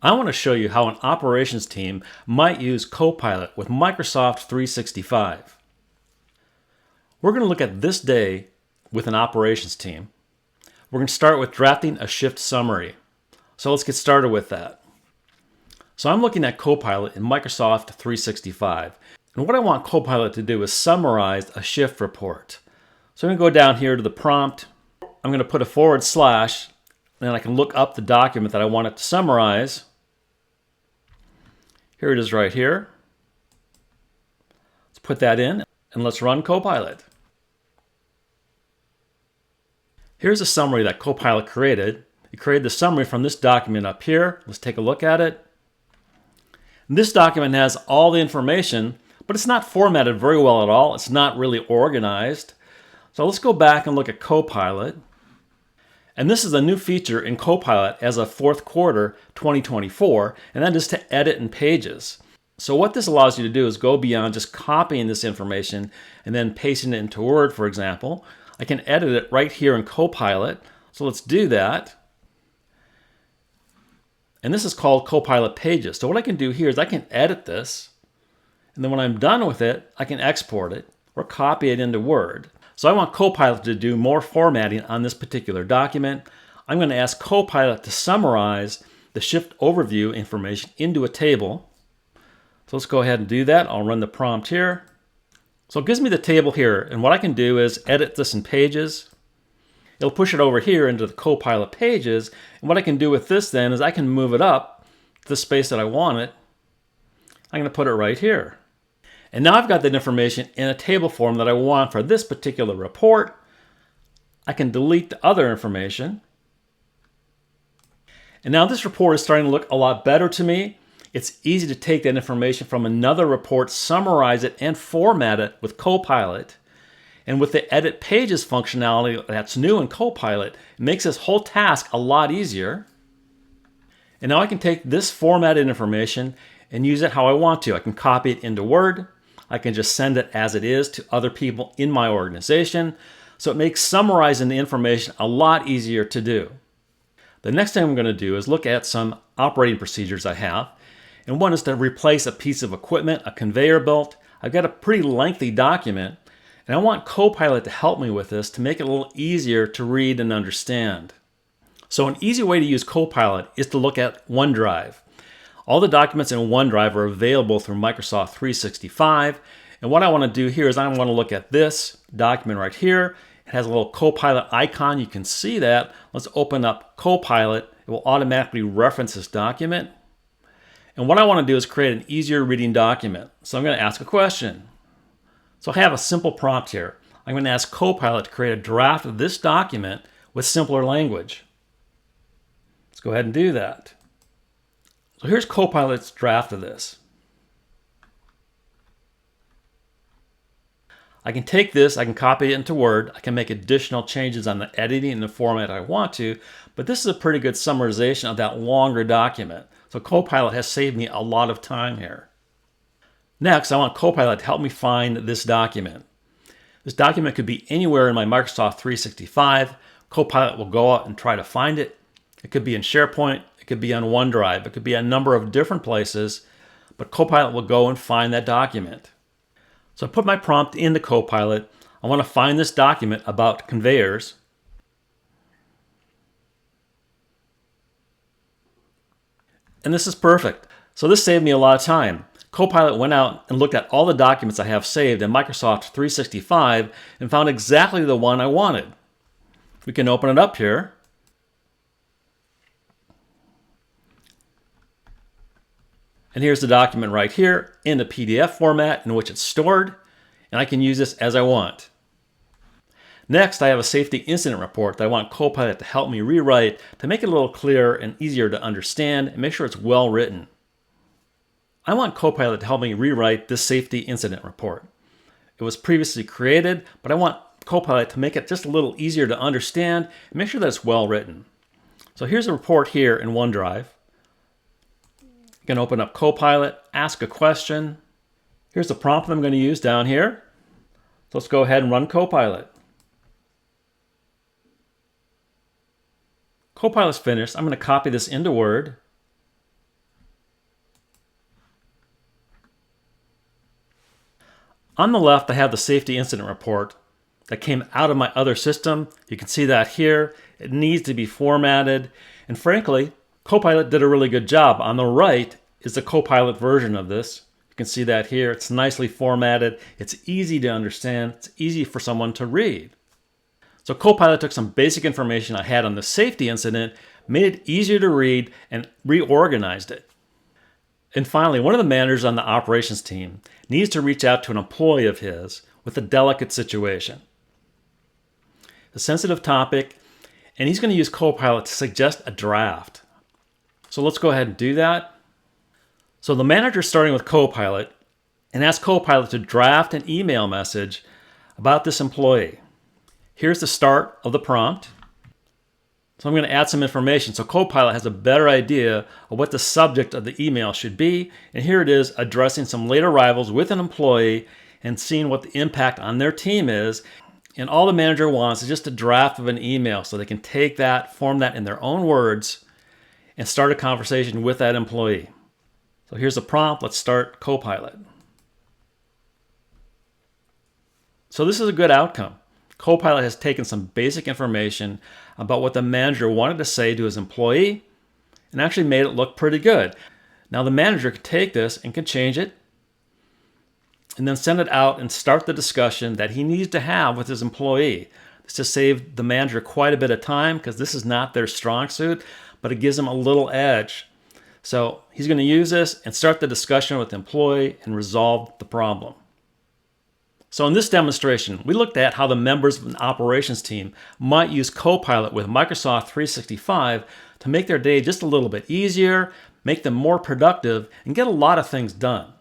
I want to show you how an operations team might use Copilot with Microsoft 365. We're going to look at this day with an operations team. We're going to start with drafting a shift summary. So let's get started with that. So I'm looking at Copilot in Microsoft 365. And what I want Copilot to do is summarize a shift report. So I'm going to go down here to the prompt. I'm going to put a /, and then I can look up the document that I want it to summarize. Here it is right here. Let's put that in and let's run Copilot. Here's a summary that Copilot created. It created the summary from this document up here. Let's take a look at it. And this document has all the information, but it's not formatted very well at all. It's not really organized. So let's go back and look at Copilot. And this is a new feature in Copilot as of fourth quarter 2024, and that is to edit in Pages. So what this allows you to do is go beyond just copying this information and then pasting it into Word, for example. I can edit it right here in Copilot. So let's do that. And this is called Copilot Pages. So what I can do here is I can edit this, and then when I'm done with it, I can export it or copy it into Word. So I want Copilot to do more formatting on this particular document. I'm going to ask Copilot to summarize the shift overview information into a table. So let's go ahead and do that. I'll run the prompt here. So it gives me the table here, and what I can do is edit this in Pages. It'll push it over here into the Copilot Pages, and what I can do with this then is I can move it up to the space that I want it. I'm going to put it right here. And now I've got that information in a table form that I want for this particular report. I can delete the other information. And now this report is starting to look a lot better to me. It's easy to take that information from another report, summarize it, and format it with Copilot. And with the Edit Pages functionality that's new in Copilot, it makes this whole task a lot easier. And now I can take this formatted information and use it how I want to. I can copy it into Word. I can just send it as it is to other people in my organization. So it makes summarizing the information a lot easier to do. The next thing I'm going to do is look at some operating procedures I have. And one is to replace a piece of equipment, a conveyor belt. I've got a pretty lengthy document, and I want Copilot to help me with this to make it a little easier to read and understand. So an easy way to use Copilot is to look at OneDrive. All the documents in OneDrive are available through Microsoft 365. And what I want to do here is I want to look at this document right here. It has a little Copilot icon. You can see that. Let's open up Copilot. It will automatically reference this document. And what I want to do is create an easier reading document. So I'm going to ask a question. So I have a simple prompt here. I'm going to ask Copilot to create a draft of this document with simpler language. Let's go ahead and do that. So here's Copilot's draft of this. I can take this, I can copy it into Word, I can make additional changes on the editing and the format I want to, but this is a pretty good summarization of that longer document. So Copilot has saved me a lot of time here. Next, I want Copilot to help me find this document. This document could be anywhere in my Microsoft 365. Copilot will go out and try to find it. It could be in SharePoint. It could be on OneDrive. It could be a number of different places, but Copilot will go and find that document. So I put my prompt into Copilot. I want to find this document about conveyors. And this is perfect. So this saved me a lot of time. Copilot went out and looked at all the documents I have saved in Microsoft 365 and found exactly the one I wanted. We can open it up here. And here's the document right here in the PDF format in which it's stored, and I can use this as I want. Next, I have a safety incident report that I want Copilot to help me rewrite to make it a little clearer and easier to understand and make sure it's well written. I want Copilot to help me rewrite this safety incident report. It was previously created, but I want Copilot to make it just a little easier to understand and make sure that it's well written. So here's a report here in OneDrive. You can open up Copilot, ask a question. Here's the prompt I'm going to use down here. So let's go ahead and run Copilot. Copilot's finished. I'm going to copy this into Word. On the left, I have the safety incident report that came out of my other system. You can see that here. It needs to be formatted. And frankly, Copilot did a really good job. On the right is the Copilot version of this. You can see that here. It's nicely formatted. It's easy to understand. It's easy for someone to read. So Copilot took some basic information I had on the safety incident, made it easier to read, and reorganized it. And finally, one of the managers on the operations team needs to reach out to an employee of his with a delicate situation. A sensitive topic, and he's going to use Copilot to suggest a draft. So let's go ahead and do that. So the manager is starting with Copilot and asks Copilot to draft an email message about this employee. Here's the start of the prompt. So I'm going to add some information so Copilot has a better idea of what the subject of the email should be. And here it is, addressing some late arrivals with an employee and seeing what the impact on their team is. And all the manager wants is just a draft of an email so they can take that, form that in their own words, and start a conversation with that employee. So here's the prompt. Let's start Copilot. So this is a good outcome. Copilot has taken some basic information about what the manager wanted to say to his employee and actually made it look pretty good. Now the manager could take this and can change it and then send it out and start the discussion that he needs to have with his employee. This just saved the manager quite a bit of time because this is not their strong suit, but it gives them a little edge. So he's going to use this and start the discussion with the employee and resolve the problem. So in this demonstration, we looked at how the members of an operations team might use Copilot with Microsoft 365 to make their day just a little bit easier, make them more productive, and get a lot of things done.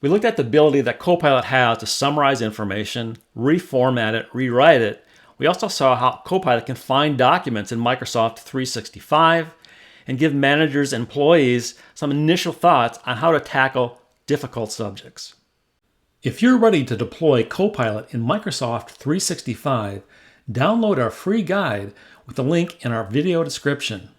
We looked at the ability that Copilot has to summarize information, reformat it, rewrite it. We also saw how Copilot can find documents in Microsoft 365 and give managers and employees some initial thoughts on how to tackle difficult subjects. If you're ready to deploy Copilot in Microsoft 365, download our free guide with the link in our video description.